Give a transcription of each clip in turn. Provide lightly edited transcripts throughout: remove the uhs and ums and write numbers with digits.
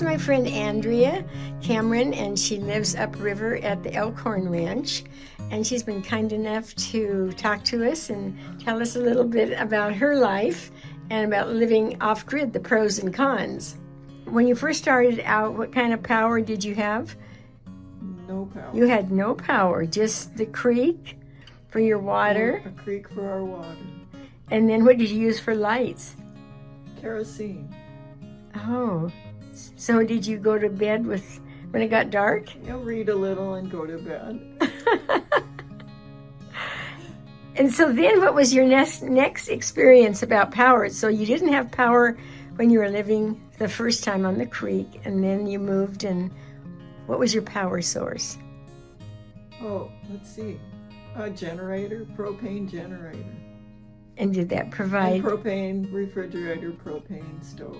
is my friend Andrea Cameron, and she lives upriver at the Elkhorn Ranch. And she's been kind enough to talk to us and tell us a little bit about her life and about living off-grid, the pros and cons. When you first started out, what kind of power did you have? No power. You had no power, just the creek for your water. A creek for our water. And then what did you use for lights? Kerosene. Oh, so did you go to bed when it got dark? You'll read a little and go to bed. And so then what was your next experience about power? So you didn't have power when you were living the first time on the creek, and then you moved, and what was your power source? Oh, let's see. A generator, propane generator. And did that provide? And propane refrigerator, propane stove.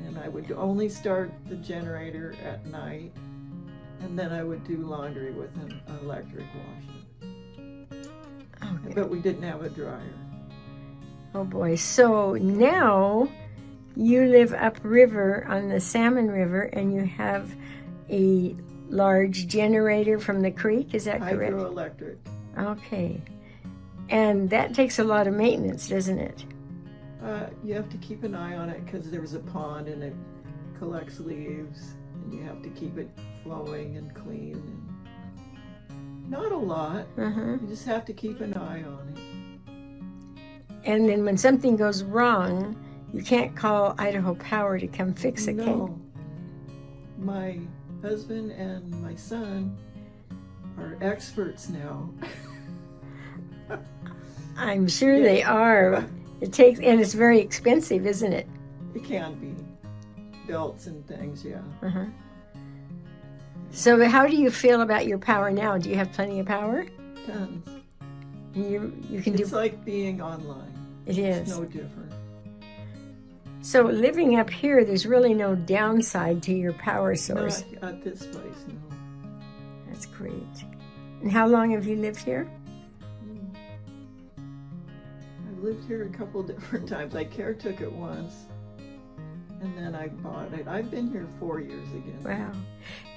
And I would only start the generator at night, and then I would do laundry with an electric washer. Okay. But we didn't have a dryer. Oh boy, so now you live upriver on the Salmon River, and you have a large generator from the creek, is that correct? Hydroelectric. Okay. And that takes a lot of maintenance, doesn't it? You have to keep an eye on it because there's a pond and it collects leaves, and you have to keep it flowing and clean. And not a lot. You just have to keep an eye on it. And then when something goes wrong, you can't call Idaho Power to come fix it, No. My husband and my son are experts now. I'm sure they are. It takes, and it's very expensive, isn't it? It can be. Belts and things, yeah. So how do you feel about your power now? Do you have plenty of power? Tons. You can do. It's like being online. It is. It's no different. So living up here, there's really no downside to your power source. Not at this place, no. That's great. And how long have you lived here? I've lived here a couple different times. I caretook it once, and then I bought it. I've been here 4 years again. Wow.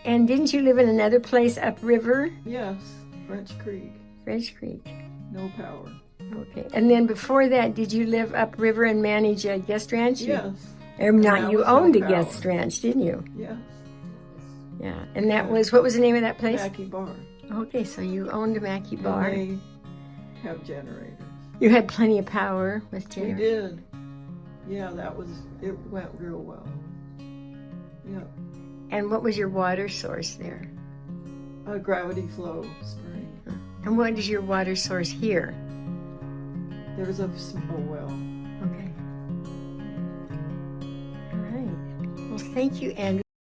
And didn't you live in another place upriver? Yes, French Creek. French Creek. No power. Okay. And then before that, did you live upriver and manage a guest ranch? Yes. Or not, you owned a power. guest ranch, didn't you? Yes. Yeah. And that was, what was the name of that place? Mackey Bar. Okay, so you owned a Mackey Bar. And they have generators. You had plenty of power with We generators. did. Yeah, it went real well. Yeah. And what was your water source there? A gravity flow spring. And what is your water source here? There's a well. Okay. All right. Well, thank you, Andrew.